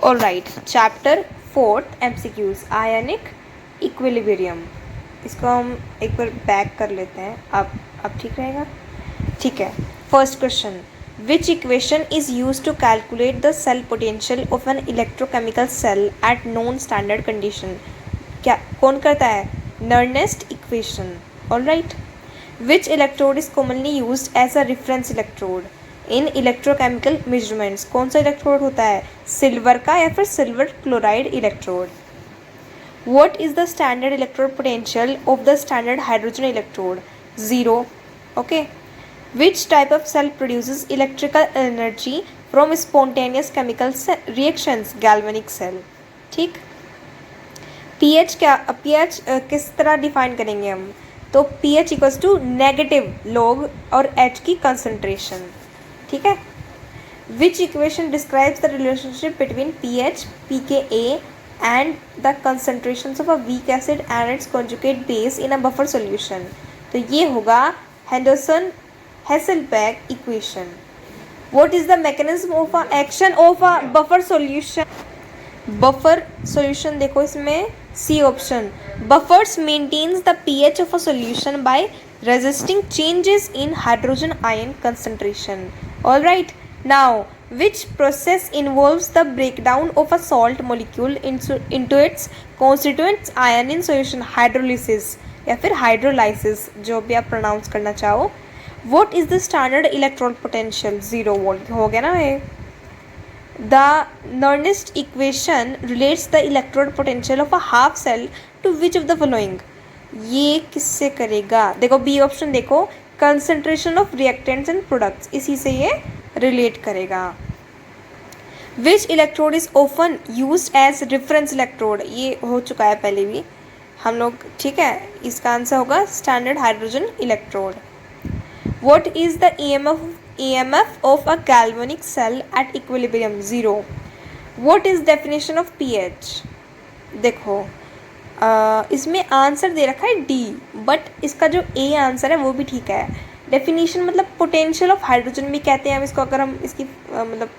Alright, chapter 4 MCQs ionic equilibrium. इसको हम एक बार बैक कर लेते हैं। अब ठीक रहेगा? ठीक है। First question, which equation is use to calculate the cell potential of an electrochemical cell at non standard condition? क्या कौन करता है? Nernst equation. Alright. Which electrode is commonly use as a reference electrode in electrochemical measurements? कौन सा electrode होता है? Silver का या फिर silver chloride electrode. What is the standard electrode potential of the standard hydrogen electrode? 0. Okay. Which type of cell produces electrical energy from spontaneous chemical reactions? Galvanic cell. ठीक। pH क्या, pH किस तरह define करेंगे हम? तो pH equals to negative log और H की concentration. ठीक है। Which equation describes the relationship between pH, pKa and the concentrations of a weak acid and its conjugate base in a buffer solution? तो ये होगा Henderson-Hasselbalch equation. What is the mechanism of action of a buffer solution? Buffer solution देखो इसमें C option. Buffers maintains the pH of a solution by resisting changes in hydrogen ion concentration. All right. Now, which process involves the breakdown of a salt molecule into its constituents ion in solution? Hydrolysis या फिर hydrolysis, जो भी आप pronounce करना चाहो। What is the standard electrode potential? 0 volt हो गया ना ये। The Nernst equation relates the electrode potential of a half cell to which of the following? ये किससे करेगा? देखो बी ऑप्शन देखो, concentration of reactants and products, इसी से ये रिलेट करेगा। Which electrode is often use as reference electrode? ये हो चुका है पहले भी हम लोग। ठीक है, इसका आंसर होगा standard hydrogen electrode. What is the EMF of a galvanic cell at equilibrium? 0. What is definition of pH? देखो इसमें आंसर दे रखा है D, बट इसका जो ए आंसर है वो भी ठीक है। डेफिनेशन मतलब पोटेंशियल ऑफ हाइड्रोजन भी कहते हैं हम इसको। अगर हम इसकी मतलब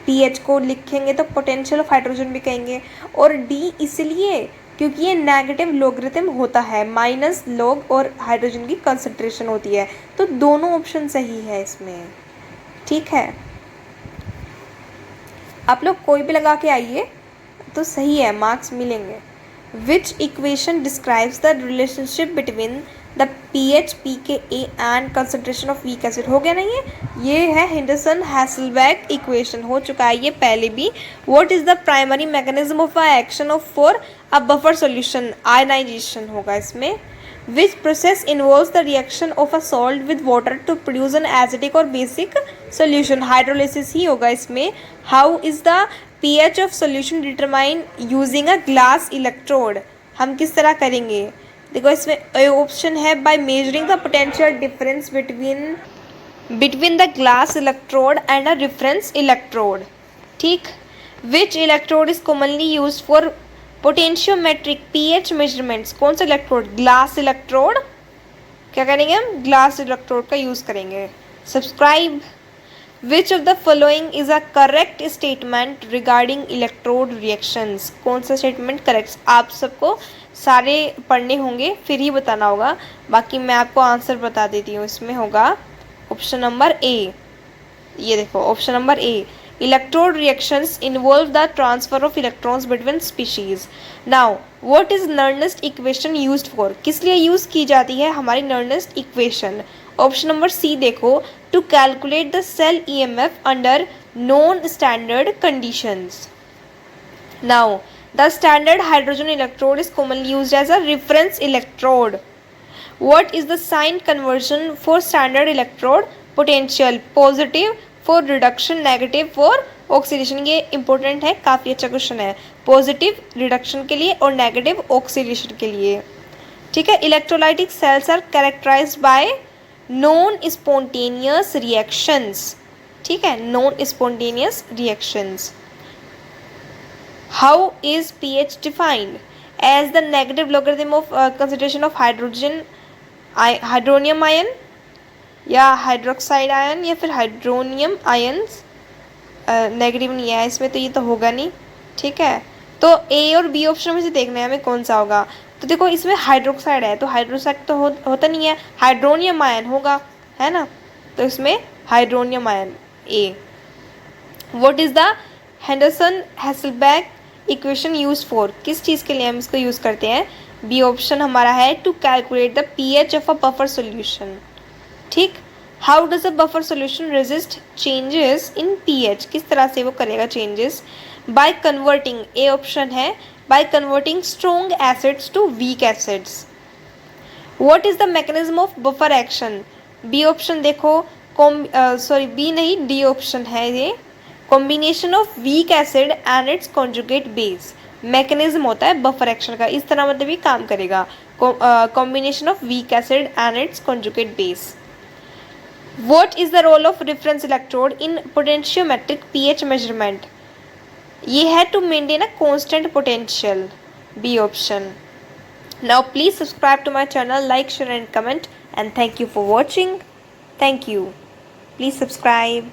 pH को लिखेंगे तो पोटेंशियल ऑफ हाइड्रोजन भी कहेंगे। और D इसलिए क्योंकि ये नेगेटिव लॉगरिथम होता है, माइनस लॉग और हाइड्रोजन की कंसंट्रेशन होती है, तो दोनों ऑप्शन सही है इसमें। ठीक है, आप लोग कोई भी लगा के आइए तो सही है, मार्क्स मिलेंगे। Which equation describes the relationship between the pH, pKa and concentration of weak acid? हो गया ना ये है Henderson-Hasselbalch equation, हो चुका है ये पहले भी। What is the primary mechanism of action of for a buffer solution? Ionization होगा इसमें। Which process involves the reaction of a salt with water to produce an acidic or basic solution? Hydrolysis ही होगा इसमें। How is the pH of solution determine using a glass electrode? हम किस तरह करेंगे? देखो इसमें ऑप्शन है by measuring the potential difference between the glass electrode and a reference electrode. ठीक। Which electrode is commonly used for potentiometric pH measurements? कौन सा इलेक्ट्रोड? Glass electrode. क्या करेंगे हम? ग्लास इलेक्ट्रोड का यूज़ करेंगे। Subscribe. Which of the following is a correct statement regarding electrode reactions? कौन सा स्टेटमेंट करेक्ट? आप सबको सारे पढ़ने होंगे फिर ही बताना होगा, बाकी मैं आपको आंसर बता देती हूँ। इसमें होगा ऑप्शन नंबर ए। ये देखो option number A, electrode reactions involve the transfer of electrons between species. Now what is Nernst equation used for? किस लिए यूज़ की जाती है हमारी Nernst equation? Option number c देखो, to calculate the cell EMF under non-standard conditions. Now the standard hydrogen electrode is commonly used as a reference electrode. What is the sign conversion for standard electrode potential? Positive for reduction, negative for oxidation. ये important है, काफ़ी अच्छा question है। Positive reduction के लिए और negative oxidation के लिए। ठीक है। Electrolytic cells are characterised by non spontaneous reactions. ठीक है, non spontaneous reactions. How is pH defined? As the negative logarithm of concentration of hydronium ion या हाइड्रोक्साइड आयन या फिर हाइड्रोनियम आयन्स। नेगेटिव नहीं है इसमें तो ये तो होगा नहीं। ठीक है, तो ए और बी ऑप्शन में से देखना है हमें कौन सा होगा। तो देखो इसमें हाइड्रोक्साइड है, तो हाइड्रोक्साइड तो होता नहीं है, हाइड्रोनियम आयन होगा, है ना, तो इसमें hydronium ion A. What is the Henderson Hasselbalch equation use for, किस चीज़ के लिए हम इसको यूज़ करते हैं। बी ऑप्शन हमारा है to calculate the pH of a buffer solution. ठीक, how does a buffer solution resist changes in pH, किस तरह से वो करेगा changes. By converting, A option है, by converting strong acids to weak acids. What is the mechanism of buffer action, B option देखो, sorry B नहीं, D option है ये, combination of weak acid and its conjugate base. Mechanism होता है buffer action का, इस तरह मतलब ये काम करेगा, combination of weak acid and its conjugate base. What is the role of reference electrode in potentiometric pH measurement? ये है to maintain a constant potential. B option. Now please subscribe to my channel, like, share and comment, and thank you for watching. Thank you. Please subscribe.